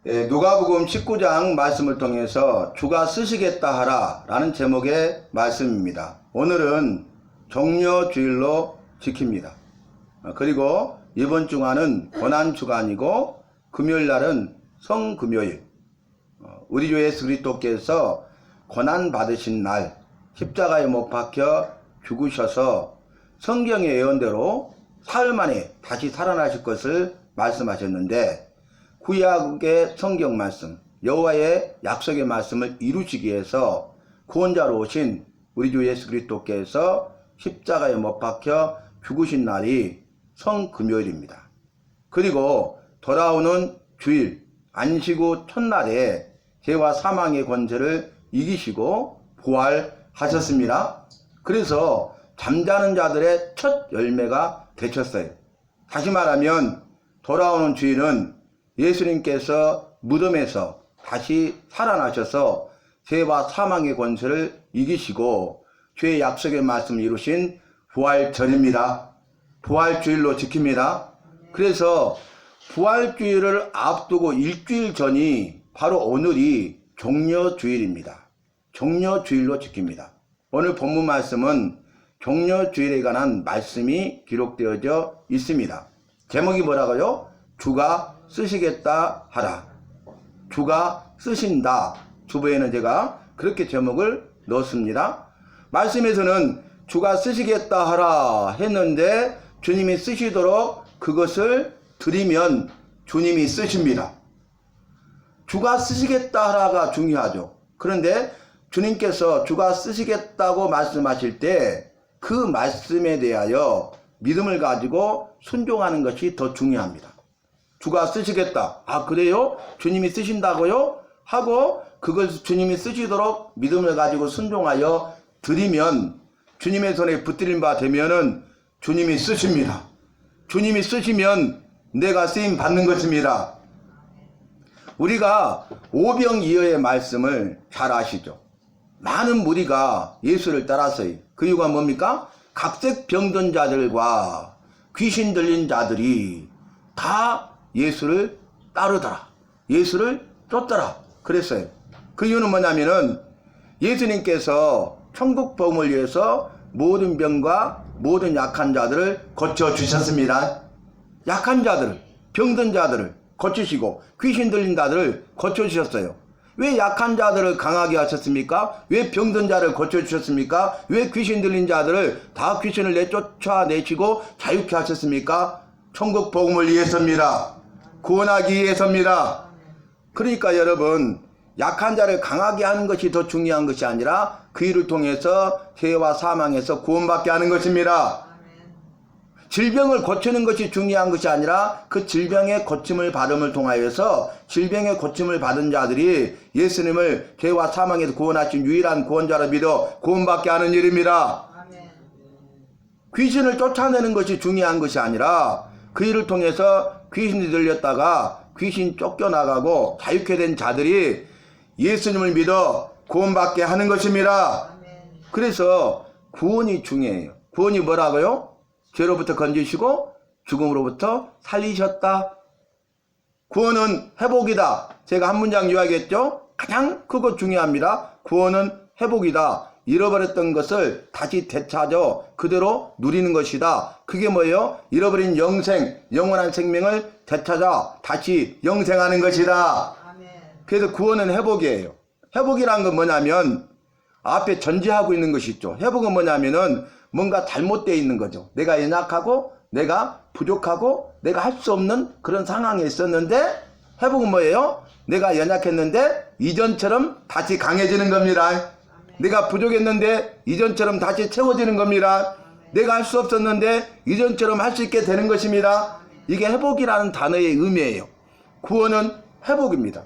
누가복음 19장 말씀을 통해서 주가 쓰시겠다 하라 라는 제목의 말씀입니다. 오늘은 종려주일로 지킵니다. 그리고 이번 주간은 고난주간이고 금요일날은 성금요일, 우리 주 예수 그리스도께서 고난받으신 날 십자가에 못 박혀 죽으셔서 성경의 예언대로 사흘 만에 다시 살아나실 것을 말씀하셨는데, 구약의 성경 말씀, 여호와의 약속의 말씀을 이루시기 위해서 구원자로 오신 우리 주 예수 그리스도께서 십자가에 못 박혀 죽으신 날이 성금요일입니다. 그리고 돌아오는 주일 안식 후 첫날에 죄와 사망의 권세를 이기시고 부활하셨습니다. 그래서 잠자는 자들의 첫 열매가 되셨어요. 다시 말하면 돌아오는 주일은 예수님께서 무덤에서 다시 살아나셔서 죄와 사망의 권세를 이기시고 죄의 약속의 말씀을 이루신 부활절입니다. 부활주일로 지킵니다. 그래서 부활주일을 앞두고 일주일 전이 바로 오늘이 종려주일입니다. 종려주일로 지킵니다. 오늘 본문 말씀은 종려주일에 관한 말씀이 기록되어져 있습니다. 제목이 뭐라고요? 주가 쓰시겠다 하라. 주가 쓰신다. 주보에는 제가 그렇게 제목을 넣었습니다. 말씀에서는 주가 쓰시겠다 하라 했는데 주님이 쓰시도록 그것을 드리면 주님이 쓰십니다. 주가 쓰시겠다 하라가 중요하죠. 그런데 주님께서 주가 쓰시겠다고 말씀하실 때 그 말씀에 대하여 믿음을 가지고 순종하는 것이 더 중요합니다. 주가 쓰시겠다. 아, 그래요? 주님이 쓰신다고요? 하고 그걸 주님이 쓰시도록 믿음을 가지고 순종하여 드리면 주님의 손에 붙들린 바 되면은 주님이 쓰십니다. 주님이 쓰시면 내가 쓰임 받는 것입니다. 우리가 오병이어의 말씀을 잘 아시죠? 많은 무리가 예수를 따랐어요. 그 이유가 뭡니까? 각색 병든 자들과 귀신 들린 자들이 다 예수를 따르더라. 예수를 쫓더라. 그랬어요. 그 이유는 뭐냐면은 예수님께서 천국 복음을 위해서 모든 병과 모든 약한 자들을 고쳐주셨습니다. 약한 자들을, 병든 자들을 고치시고 귀신 들린 자들을 고쳐주셨어요. 왜 약한 자들을 강하게 하셨습니까? 왜 병든 자를 고쳐주셨습니까? 왜 귀신 들린 자들을 다 귀신을 내쫓아내시고 자유케 하셨습니까? 천국 복음을 위해서입니다. 구원하기 위해서입니다. 그러니까 여러분, 약한 자를 강하게 하는 것이 더 중요한 것이 아니라 그 일을 통해서 죄와 사망에서 구원받게 하는 것입니다. 질병을 고치는 것이 중요한 것이 아니라 그 질병의 고침을 받음을 통하여서 질병의 고침을 받은 자들이 예수님을 죄와 사망에서 구원하신 유일한 구원자로 믿어 구원받게 하는 일입니다. 귀신을 쫓아내는 것이 중요한 것이 아니라 그 일을 통해서 귀신이 들렸다가 귀신 쫓겨나가고 자유케 된 자들이 예수님을 믿어 구원받게 하는 것입니다. 그래서 구원이 중요해요. 구원이 뭐라고요? 죄로부터 건지시고 죽음으로부터 살리셨다. 구원은 회복이다. 제가 한 문장 요약했죠? 가장 크고 중요합니다. 구원은 회복이다. 잃어버렸던 것을 다시 되찾아 그대로 누리는 것이다. 그게 뭐예요? 잃어버린 영생, 영원한 생명을 되찾아 다시 영생하는 것이다. 그래서 구원은 회복이에요. 회복이란 건 뭐냐면 앞에 전제하고 있는 것이 있죠. 회복은 뭐냐면은 뭔가 잘못되어 있는 거죠. 내가 연약하고 내가 부족하고 내가 할 수 없는 그런 상황에 있었는데, 회복은 뭐예요? 내가 연약했는데 이전처럼 다시 강해지는 겁니다. 내가 부족했는데 이전처럼 다시 채워지는 겁니다. 내가 할 수 없었는데 이전처럼 할 수 있게 되는 것입니다. 이게 회복이라는 단어의 의미예요. 구원은 회복입니다.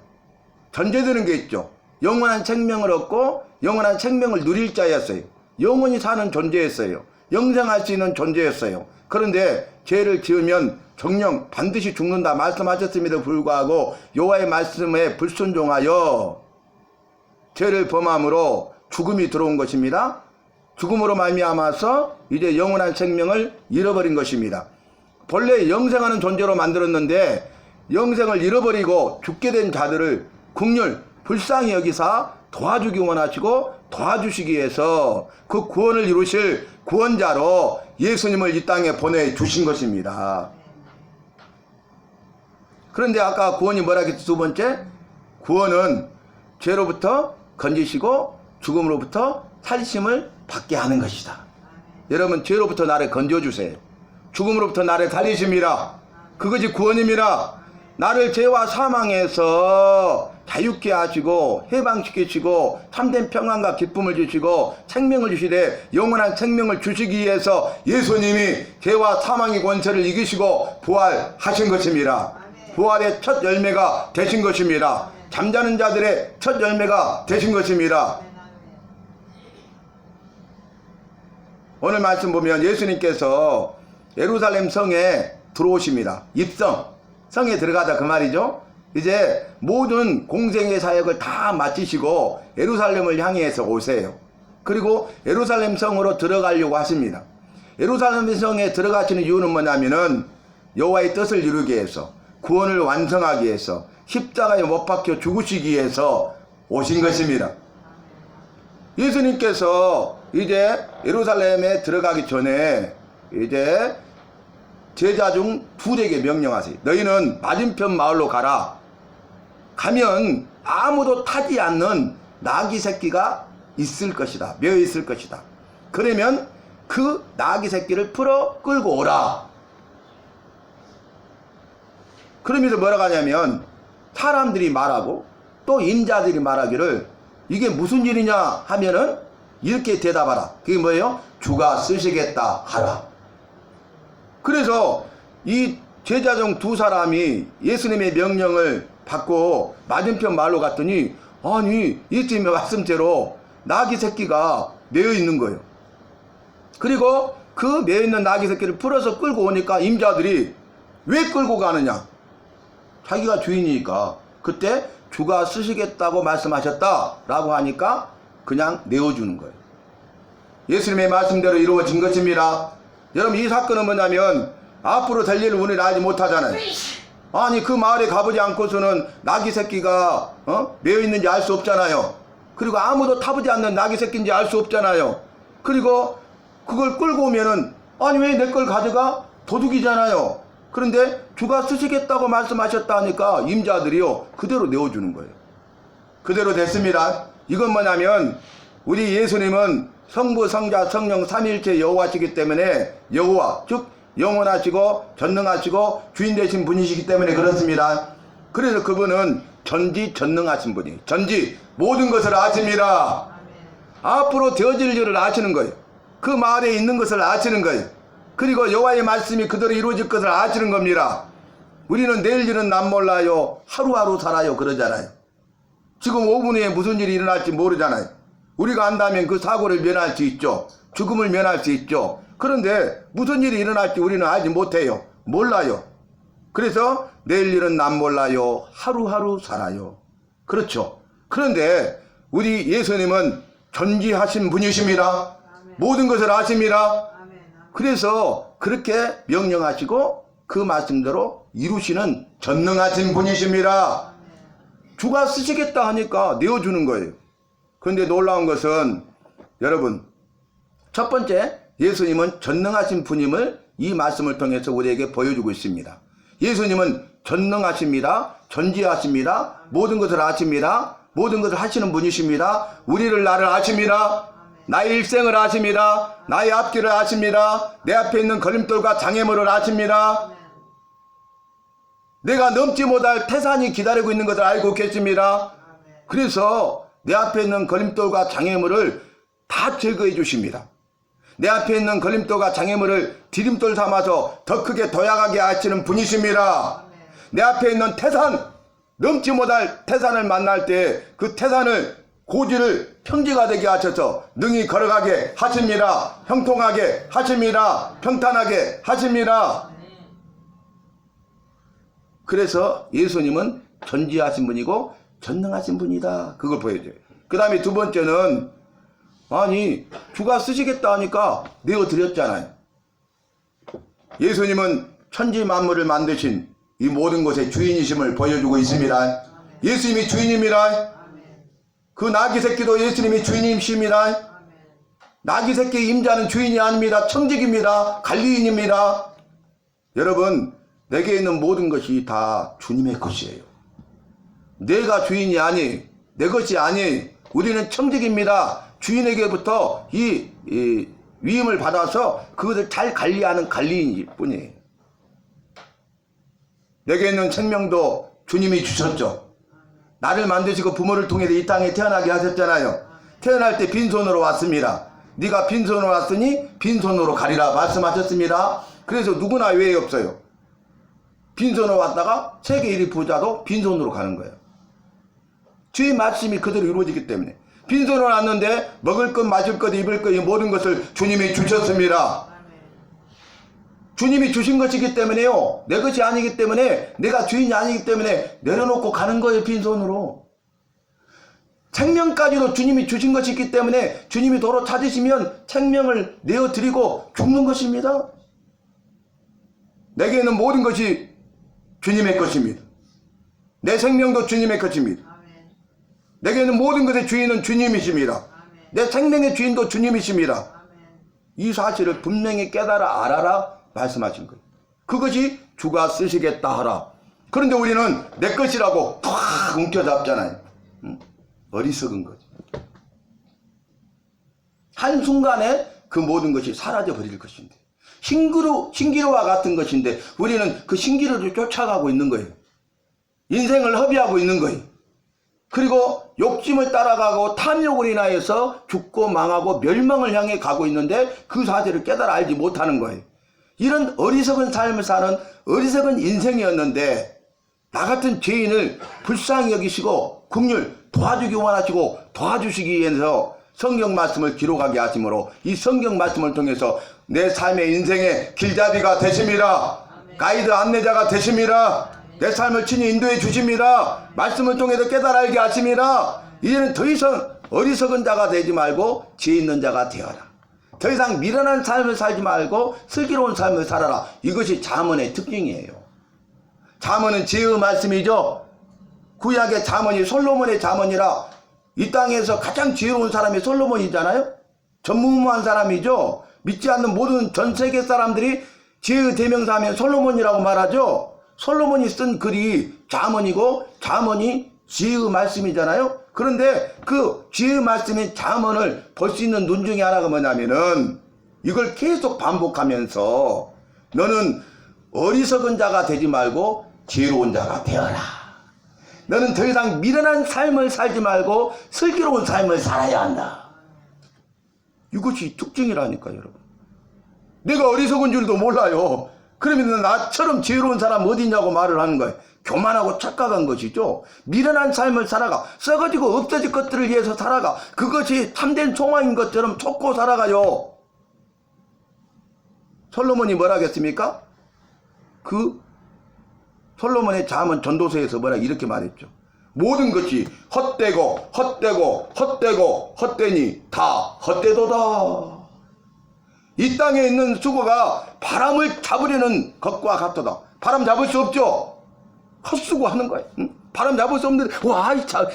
전제되는 게 있죠. 영원한 생명을 얻고 영원한 생명을 누릴 자였어요. 영원히 사는 존재였어요. 영생할 수 있는 존재였어요. 그런데 죄를 지으면 정령 반드시 죽는다 말씀하셨음에도 불구하고 여호와의 말씀에 불순종하여 죄를 범함으로 죽음이 들어온 것입니다. 죽음으로 말미암아서 이제 영원한 생명을 잃어버린 것입니다. 본래 영생하는 존재로 만들었는데 영생을 잃어버리고 죽게 된 자들을 긍휼 불쌍히 여기사 도와주기 원하시고 도와주시기 위해서 그 구원을 이루실 구원자로 예수님을 이 땅에 보내주신 것입니다. 그런데 아까 구원이 뭐라 했지? 두 번째, 구원은 죄로부터 건지시고 죽음으로부터 살리심을 받게 하는 것이다. 여러분, 죄로부터 나를 건져주세요. 죽음으로부터 나를 살리심이라. 그것이 구원입니다. 나를 죄와 사망에서 자유케 하시고 해방시키시고 참된 평안과 기쁨을 주시고 생명을 주시되 영원한 생명을 주시기 위해서 예수님이 죄와 사망의 권세를 이기시고 부활하신 것입니다. 부활의 첫 열매가 되신 것입니다. 잠자는 자들의 첫 열매가 되신 것입니다. 오늘 말씀 보면 예수님께서 예루살렘 성에 들어오십니다. 입성, 성에 들어가다 그 말이죠. 이제 모든 공생의 사역을 다 마치시고 예루살렘을 향해서 오세요. 그리고 예루살렘 성으로 들어가려고 하십니다. 예루살렘 성에 들어가시는 이유는 뭐냐면은 여호와의 뜻을 이루기 위해서, 구원을 완성하기 위해서, 십자가에 못 박혀 죽으시기 위해서 오신 것입니다. 예수님께서 이제 예루살렘에 들어가기 전에 이제 제자 중 둘에게 명령하세요. 너희는 맞은편 마을로 가라. 가면 아무도 타지 않는 나귀 새끼가 있을 것이다. 매어 있을 것이다. 그러면 그 나귀 새끼를 풀어 끌고 오라. 그러면서 뭐라고 하냐면 사람들이 말하고 또 인자들이 말하기를 이게 무슨 일이냐 하면은 이렇게 대답하라. 그게 뭐예요? 주가 쓰시겠다 하라. 그래서 이 제자 중 두 사람이 예수님의 명령을 받고 맞은편 마을로 갔더니 아니 예수님의 말씀대로 나귀 새끼가 매여 있는 거예요. 그리고 그 매여 있는 나귀 새끼를 풀어서 끌고 오니까 임자들이 왜 끌고 가느냐? 자기가 주인이니까. 그때 주가 쓰시겠다고 말씀하셨다라고 하니까 그냥 내어주는 거예요. 예수님의 말씀대로 이루어진 것입니다. 여러분, 이 사건은 뭐냐면 앞으로 될 일을 우리는 알지 못하잖아요. 아니 그 마을에 가보지 않고서는 나귀 새끼가 매여 있는지 알 수 없잖아요. 그리고 아무도 타보지 않는 나귀 새끼인지 알 수 없잖아요. 그리고 그걸 끌고 오면은 아니 왜 내 걸 가져가? 도둑이잖아요. 그런데 주가 쓰시겠다고 말씀하셨다 하니까 임자들이요 그대로 내어주는 거예요. 그대로 됐습니다. 이건 뭐냐면 우리 예수님은 성부 성자 성령 삼위일체 여호와시기 때문에 여호와 즉 영원하시고 전능하시고 주인 되신 분이시기 때문에 그렇습니다. 그래서 그분은 전지전능하신 분이 전지 모든 것을 아십니다. 앞으로 되어질 일을 아시는 거예요. 그 마을에 있는 것을 아시는 거예요. 그리고 여호와의 말씀이 그대로 이루어질 것을 아시는 겁니다. 우리는 내일 일은 난 몰라요. 하루하루 살아요 그러잖아요. 지금 5분 후에 무슨 일이 일어날지 모르잖아요. 우리가 안다면 그 사고를 면할 수 있죠. 죽음을 면할 수 있죠. 그런데 무슨 일이 일어날지 우리는 알지 못해요. 몰라요. 그래서 내일 일은 난 몰라요. 하루하루 살아요. 그렇죠. 그런데 우리 예수님은 전지하신 분이십니다. 모든 것을 아십니다. 그래서 그렇게 명령하시고 그 말씀대로 이루시는 전능하신 분이십니다. 주가 쓰시겠다 하니까 내어주는 거예요. 그런데 놀라운 것은 여러분, 첫 번째 예수님은 전능하신 분임을 이 말씀을 통해서 우리에게 보여주고 있습니다. 예수님은 전능하십니다. 전지하십니다. 모든 것을 아십니다. 모든 것을 하시는 분이십니다. 우리를 나를 아십니다. 나의 일생을 아십니다. 나의 앞길을 아십니다. 내 앞에 있는 걸림돌과 장애물을 아십니다. 내가 넘지 못할 태산이 기다리고 있는 것을 알고 계십니다. 그래서 내 앞에 있는 걸림돌과 장애물을 다 제거해 주십니다. 내 앞에 있는 걸림돌과 장애물을 디딤돌 삼아서 더 크게 도약하게 하시는 분이십니다. 내 앞에 있는 태산, 넘지 못할 태산을 만날 때 그 태산을 고지를 평지가 되게 하셔서 능히 걸어가게 하십니다. 형통하게 하십니다. 평탄하게 하십니다. 그래서 예수님은 전지하신 분이고 전능하신 분이다. 그걸 보여줘요. 그 다음에 두 번째는 아니 주가 쓰시겠다 하니까 내어드렸잖아요. 예수님은 천지 만물을 만드신 이 모든 것의 주인이심을 보여주고 있습니다. 예수님이 주인입니다. 그 나귀 새끼도 예수님이 주인이십니다. 나귀 새끼 임자는 주인이 아닙니다. 청직입니다. 관리인입니다. 여러분, 내게 있는 모든 것이 다 주님의 것이에요. 내가 주인이 아니, 내 것이 아니, 우리는 청직입니다. 주인에게부터 이 위임을 받아서 그것을 잘 관리하는 관리인일 뿐이에요. 내게 있는 생명도 주님이 주셨죠. 나를 만드시고 부모를 통해서 이 땅에 태어나게 하셨잖아요. 태어날 때 빈손으로 왔습니다. 네가 빈손으로 왔으니 빈손으로 가리라 말씀하셨습니다. 그래서 누구나 외에 없어요. 빈손으로 왔다가 세계 1위 부자도 빈손으로 가는 거예요. 주의 말씀이 그대로 이루어지기 때문에. 빈손으로 왔는데 먹을 것, 마실 것, 입을 것, 이 모든 것을 주님이 주셨습니다. 주님이 주신 것이기 때문에요. 내 것이 아니기 때문에, 내가 주인이 아니기 때문에 내려놓고 가는 거예요. 빈손으로. 생명까지도 주님이 주신 것이기 때문에 주님이 도로 찾으시면 생명을 내어드리고 죽는 것입니다. 내게 있는 모든 것이 주님의 것입니다. 내 생명도 주님의 것입니다. 내게 있는 모든 것의 주인은 주님이십니다. 내 생명의 주인도 주님이십니다. 이 사실을 분명히 깨달아 알아라 말씀하신 거예요. 그것이 주가 쓰시겠다 하라. 그런데 우리는 내 것이라고 탁 움켜잡잖아요. 어리석은 거죠. 한순간에 그 모든 것이 사라져 버릴 것인데, 신기루와 같은 것인데 우리는 그 신기루를 쫓아가고 있는 거예요. 인생을 허비하고 있는 거예요. 그리고 욕심을 따라가고 탐욕을 인하여서 죽고 망하고 멸망을 향해 가고 있는데 그 사실을 깨달아 알지 못하는 거예요. 이런 어리석은 삶을 사는 어리석은 인생이었는데 나 같은 죄인을 불쌍히 여기시고 긍휼 도와주기 원하시고 도와주시기 위해서 성경 말씀을 기록하게 하심으로 이 성경 말씀을 통해서 내 삶의 인생의 길잡이가 되십니다. 가이드 안내자가 되십니다. 내 삶을 친히 인도해 주십니다. 말씀을 통해서 깨달아 알게 하십니다. 이제는 더 이상 어리석은 자가 되지 말고 지혜 있는 자가 되어라. 더 이상 미련한 삶을 살지 말고 슬기로운 삶을 살아라. 이것이 잠언의 특징이에요. 잠언은 지혜의 말씀이죠. 구약의 잠언이 솔로몬의 잠언이라 이 땅에서 가장 지혜로운 사람이 솔로몬이잖아요. 전무후무한 사람이죠. 믿지 않는 모든 전 세계 사람들이 지혜의 대명사하면 솔로몬이라고 말하죠. 솔로몬이 쓴 글이 잠언이고 잠언이 지혜의 말씀이잖아요. 그런데 그 지혜의 말씀인 잠언을 볼 수 있는 눈 중에 하나가 뭐냐면은 이걸 계속 반복하면서 너는 어리석은 자가 되지 말고 지혜로운 자가 되어라. 너는 더 이상 미련한 삶을 살지 말고 슬기로운 삶을 살아야 한다. 이것이 특징이라니까요, 여러분. 내가 어리석은 줄도 몰라요. 그러면 나처럼 지혜로운 사람 어디 있냐고 말을 하는 거예요. 교만하고 착각한 것이죠. 미련한 삶을 살아가. 썩어지고 없어질 것들을 위해서 살아가. 그것이 참된 송화인 것처럼 쫓고 살아가요. 솔로몬이 뭐라 하겠습니까? 그 솔로몬의 잠언 전도서에서 뭐라 이렇게 말했죠. 모든 것이 헛되고 헛되고 헛되고 헛되니 다 헛되도다. 이 땅에 있는 수고가 바람을 잡으려는 것과 같도다. 바람 잡을 수 없죠. 헛수고 하는 거예요. 응? 바람 잡을 수 없는데 와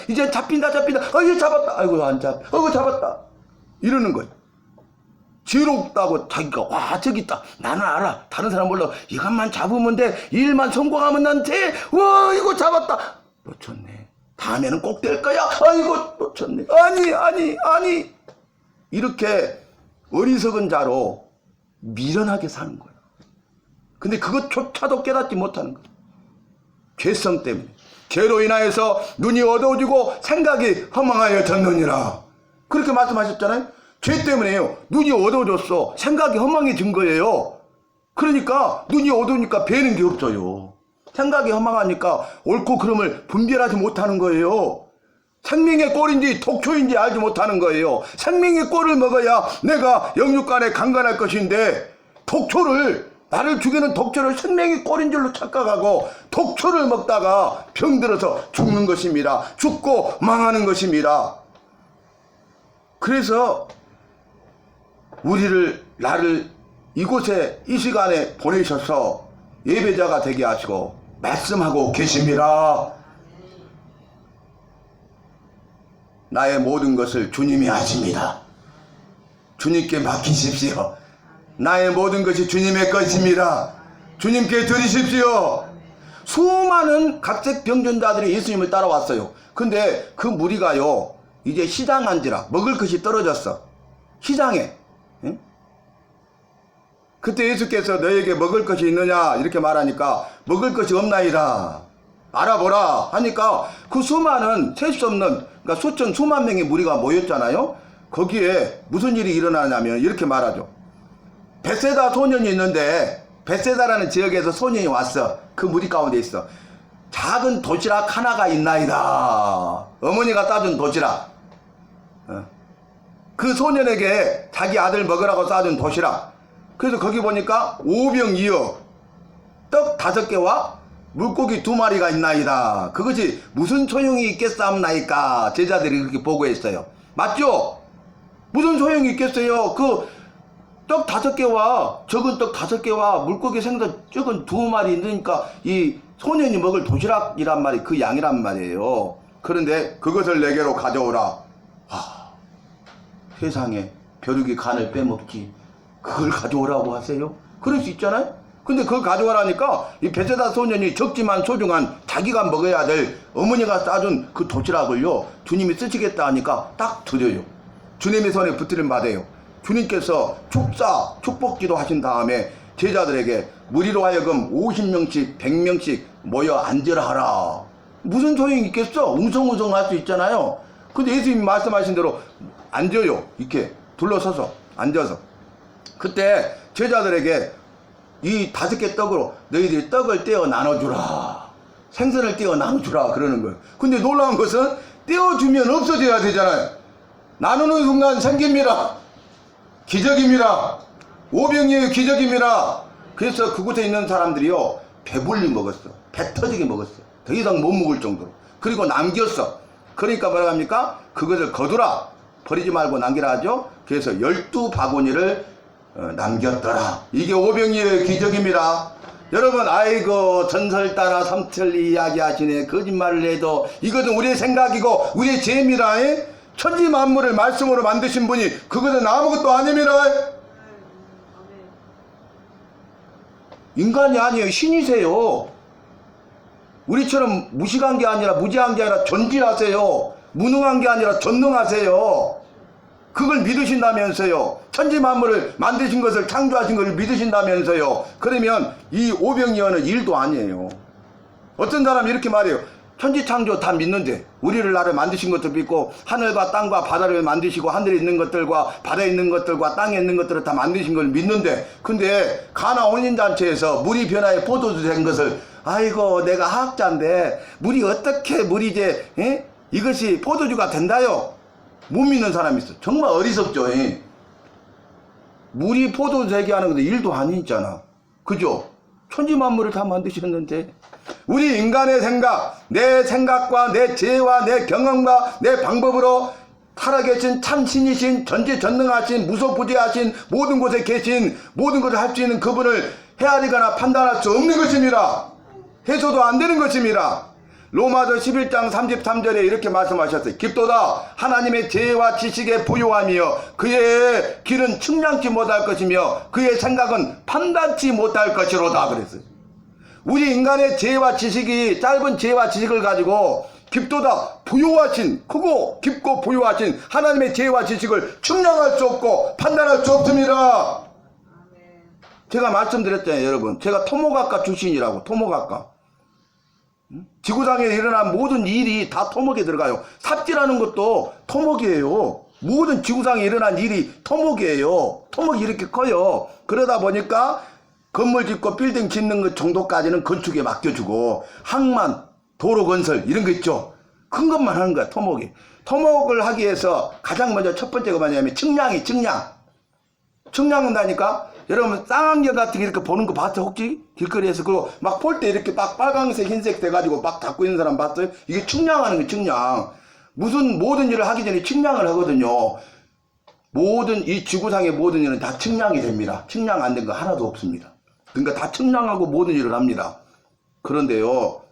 이제 잡힌다. 이제 잡았다. 아이고 안 잡. 아이고 잡았다. 이러는 거예요. 지혜롭다고 자기가 와 저기 있다. 나는 알아. 다른 사람 몰라. 이것만 잡으면 돼. 일만 성공하면 난 돼. 와 이거 잡았다. 놓쳤네. 다음에는 꼭 될 거야. 아이고 놓쳤네. 아니. 이렇게 어리석은 자로 미련하게 사는 거예요. 근데 그것조차도 깨닫지 못하는 거예요. 죄성 때문에. 죄로 인하여서 눈이 어두워지고 생각이 허망하여졌느니라. 그렇게 말씀하셨잖아요. 죄 때문에요. 눈이 어두워졌어. 생각이 허망해진 거예요. 그러니까 눈이 어두우니까 배는 게 없어요. 생각이 허망하니까 옳고 그름을 분별하지 못하는 거예요. 생명의 꼴인지 독초인지 알지 못하는 거예요. 생명의 꼴을 먹어야 내가 영육간에 강건할 것인데 나를 죽이는 독초를 생명의 꼴인 줄로 착각하고 독초를 먹다가 병들어서 죽는 것입니다. 죽고 망하는 것입니다. 그래서 나를 이곳에 이 시간에 보내셔서 예배자가 되게 하시고 말씀하고 계십니다. 나의 모든 것을 주님이 하십니다. 주님께 맡기십시오. 나의 모든 것이 주님의 것입니다. 주님께 드리십시오. 수많은 각색 병전자들이 예수님을 따라왔어요. 근데 그 무리가요, 이제 시장 앉으라, 먹을 것이 떨어졌어. 시장에. 응? 그때 예수께서 너에게 먹을 것이 있느냐 이렇게 말하니까 먹을 것이 없나이다, 알아보라 하니까 그 수많은 셀 수 없는, 그러니까 수천 수만 명의 무리가 모였잖아요. 거기에 무슨 일이 일어나냐면 이렇게 말하죠. 벳세다 소년이 있는데, 벳세다라는 지역에서 소년이 왔어. 그 무리 가운데 있어. 작은 도시락 하나가 있나이다. 어머니가 싸준 도시락. 그 소년에게 자기 아들 먹으라고 싸준 도시락. 그래서 거기 보니까 오병이어 떡 5개와 물고기 2마리가 있나이다. 그것이 무슨 소용이 있겠사옵나이까. 제자들이 그렇게 보고했어요. 맞죠? 무슨 소용이 있겠어요. 그 떡 5개와 적은 떡 5개와 물고기 생선 적은 2마리 있으니까 이 소년이 먹을 도시락이란 말이 그 양이란 말이에요. 그런데 그것을 내게로 가져오라. 세상에 벼룩이 간을 빼먹지 그걸 가져오라고 하세요? 그럴 수 있잖아요. 근데 그걸 가져오라니까 이 벳세다 소년이 적지만 소중한 자기가 먹어야 될 어머니가 싸준 그 도시락을요, 주님이 쓰시겠다 하니까 딱 드려요. 주님의 손에 붙들림 받아요. 주님께서 축사 축복기도 하신 다음에 제자들에게 무리로 하여금 50명씩 100명씩 모여 앉으라 하라. 무슨 소용이 있겠어? 웅성웅성 할 수 있잖아요. 근데 예수님이 말씀하신 대로 앉아요. 이렇게 둘러서서 앉아서. 그때 제자들에게 이 5개 떡으로 너희들이 떡을 떼어 나눠주라, 생선을 떼어 나눠주라 그러는 거예요. 근데 놀라운 것은 떼어주면 없어져야 되잖아요. 나누는 순간 생깁니다. 기적입니다. 오병이의 기적입니다. 그래서 그곳에 있는 사람들이요, 배불리 먹었어. 배 터지게 먹었어. 더 이상 못 먹을 정도로. 그리고 남겼어. 그러니까 뭐라 합니까? 그것을 거두라, 버리지 말고 남기라 하죠. 그래서 12바구니를 남겼더라. 이게 오병이의 기적입니다. 여러분, 아이고 전설 따라 삼천리 이야기 하시네. 거짓말을 해도 이것은 우리의 생각이고 우리의 죄입니다. 천지 만물을 말씀으로 만드신 분이 그것은 아무것도 아닙니다. 인간이 아니에요. 신이세요. 우리처럼 무식한 게 아니라 무지한 게 아니라 전지하세요. 무능한 게 아니라 전능하세요. 그걸 믿으신다면서요. 천지 만물을 만드신 것을, 창조하신 것을 믿으신다면서요. 그러면 이 오병이어는 일도 아니에요. 어떤 사람이 이렇게 말해요. 천지 창조 다 믿는데, 우리를 나를 만드신 것도 믿고 하늘과 땅과 바다를 만드시고 하늘에 있는 것들과 바다에 있는 것들과 땅에 있는 것들을 다 만드신 걸 믿는데, 근데 가나 혼인잔치에서 물이 변화해 포도주 된 것을, 아이고 내가 화학자인데 물이 어떻게 물이제 이것이 포도주가 된다요? 못 믿는 사람이 있어. 정말 어리석죠. 물이 포도주 되게 하는 것도 일도 아니잖아. 그죠? 천지 만물을 다 만드셨는데, 우리 인간의 생각, 내 생각과 내 지혜와 내 경험과 내 방법으로 살아계신 참 신이신 전지전능하신 무소부재하신 모든 곳에 계신 모든 것을 할 수 있는 그분을 헤아리거나 판단할 수 없는 것입니다. 해서도 안 되는 것입니다. 로마서 11장 33절에 이렇게 말씀하셨어요. 깊도다 하나님의 지혜와 지식에 부요하며 그의 길은 측량치 못할 것이며 그의 생각은 판단치 못할 것이로다 그랬어요. 우리 인간의 지혜와 지식이, 짧은 지혜와 지식을 가지고 깊도다 부요하신, 크고 깊고 부요하신 하나님의 지혜와 지식을 측량할 수 없고 판단할 수 없습니다. 제가 말씀드렸잖아요. 여러분, 제가 토목학과 출신이라고. 토목학과. 지구상에 일어난 모든 일이 다 토목에 들어가요. 삽질하는 것도 토목이에요. 모든 지구상에 일어난 일이 토목이에요. 토목이 이렇게 커요. 그러다 보니까 건물 짓고 빌딩 짓는 것 정도까지는 건축에 맡겨주고, 항만, 도로 건설 이런 거 있죠. 큰 것만 하는 거야, 토목이. 토목을 하기 위해서 가장 먼저 첫 번째가 뭐냐면 측량이, 측량. 측량한다니까. 여러분 쌍안경 같은 게 이렇게 보는 거 봤어요? 혹시? 길거리에서. 그리고 막 볼 때 이렇게 막 빨강색 흰색 돼가지고 막 갖고 있는 사람 봤어요? 이게 측량하는 거, 측량. 모든 일을 하기 전에 측량을 하거든요. 이 지구상의 모든 일은 다 측량이 됩니다. 측량 안 된 거 하나도 없습니다. 그러니까 다 측량하고 모든 일을 합니다. 그런데요,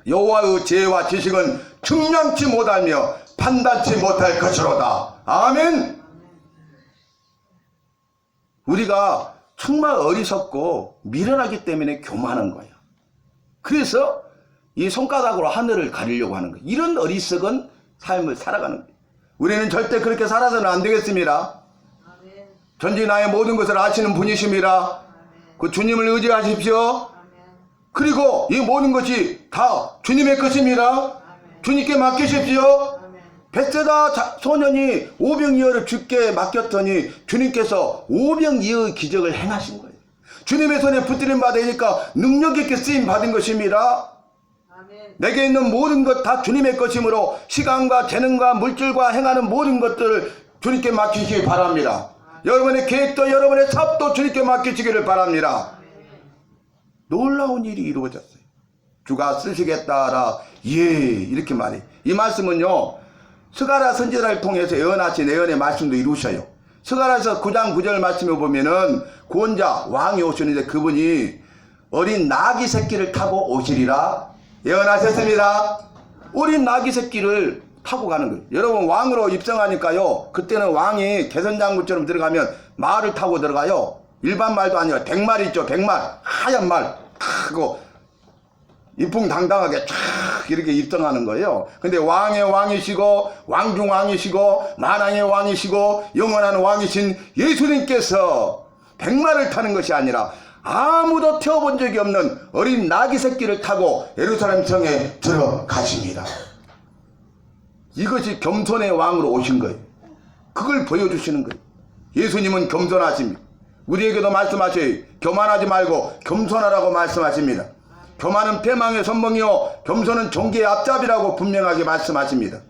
여호와의 지혜와 지식은 측량치 못하며 판단치 못할 것이로다. 아멘. 우리가 정말 어리석고 미련하기 때문에 교만한 거예요. 그래서 이 손가락으로 하늘을 가리려고 하는 거예요. 이런 어리석은 삶을 살아가는 거예요. 우리는 절대 그렇게 살아서는 안 되겠습니다. 전지나의 모든 것을 아시는 분이십니다. 그 주님을 의지하십시오. 그리고 이 모든 것이 다 주님의 것입니다. 주님께 맡기십시오. 벳세다 소년이 오병이어를 주께 맡겼더니 주님께서 오병이어의 기적을 행하신 거예요. 주님의 손에 붙들림 받으니까 능력 있게 쓰임 받은 것입니다. 내게 있는 모든 것 다 주님의 것이므로 시간과 재능과 물질과 행하는 모든 것들을 주님께 맡기시기 바랍니다. 여러분의 계획도 여러분의 사업도 주님께 맡기시기를 바랍니다. 놀라운 일이 이루어졌어요. 주가 쓰시겠다라 예 이렇게 말해. 이 말씀은요, 스가랴 선지자를 통해서 예언하신 예언의 말씀도 이루셔요. 스가랴서 9장 9절 말씀에 보면은 구원자 왕이 오시는데 그분이 어린 나귀 새끼를 타고 오시리라 예언하셨습니다. 어린 나귀 새끼를 타고 가는 거예요. 여러분, 왕으로 입성하니까요, 그때는 왕이 개선장군처럼 들어가면 말을 타고 들어가요. 일반 말도 아니라 백말 있죠. 백말, 하얀 말 타고 이풍당당하게 쫙 이렇게 입성하는 거예요. 근데 왕의 왕이시고 왕중 왕이시고 만왕의 왕이시고 영원한 왕이신 예수님께서 백마를 타는 것이 아니라 아무도 태워본 적이 없는 어린 나귀 새끼를 타고 예루살렘 성에 들어가십니다. 이것이 겸손의 왕으로 오신 거예요. 그걸 보여주시는 거예요. 예수님은 겸손하십니다. 우리에게도 말씀하셔요. 교만하지 말고 겸손하라고 말씀하십니다. 교만은 패망의 선봉이요 겸손은 종기의 앞잡이라고 분명하게 말씀하십니다.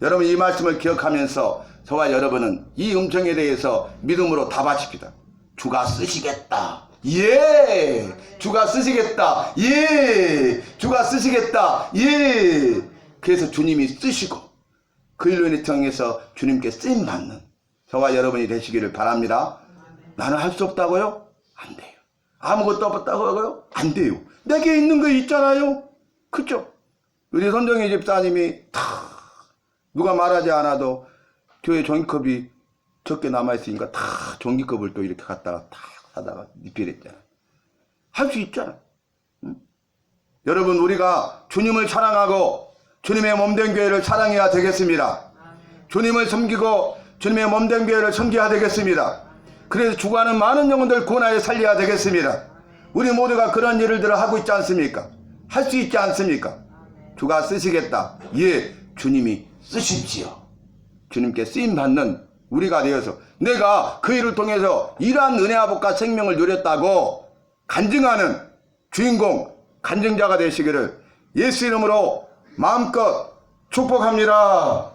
여러분, 이 말씀을 기억하면서 저와 여러분은 이 음성에 대해서 믿음으로 답하십시다. 주가 쓰시겠다. 예! 주가 쓰시겠다. 예! 주가 쓰시겠다. 예! 그래서 주님이 쓰시고 그 일로 인해서 주님께 쓰임받는 저와 여러분이 되시기를 바랍니다. 나는 할 수 없다고요? 안 돼요. 아무것도 없다고요? 안 돼요. 내게 있는 거 있잖아요. 그죠? 우리 손정희 집사님이 다 누가 말하지 않아도 교회 종이컵이 적게 남아있으니까 다 종이컵을 또 이렇게 갖다가 다 사다가 리필했잖아. 할 수 있잖아. 응? 여러분, 우리가 주님을 사랑하고 주님의 몸된 교회를 사랑해야 되겠습니다. 주님을 섬기고 주님의 몸된 교회를 섬겨야 되겠습니다. 그래서 죽어가는 많은 영혼들 구원하여 살려야 되겠습니다. 우리 모두가 그런 일을 들어 하고 있지 않습니까? 할 수 있지 않습니까? 주가 쓰시겠다. 예, 주님이 쓰십시오. 주님께 쓰임받는 우리가 되어서 내가 그 일을 통해서 이러한 은혜 아복과 생명을 누렸다고 간증하는 주인공, 간증자가 되시기를 예수 이름으로 마음껏 축복합니다.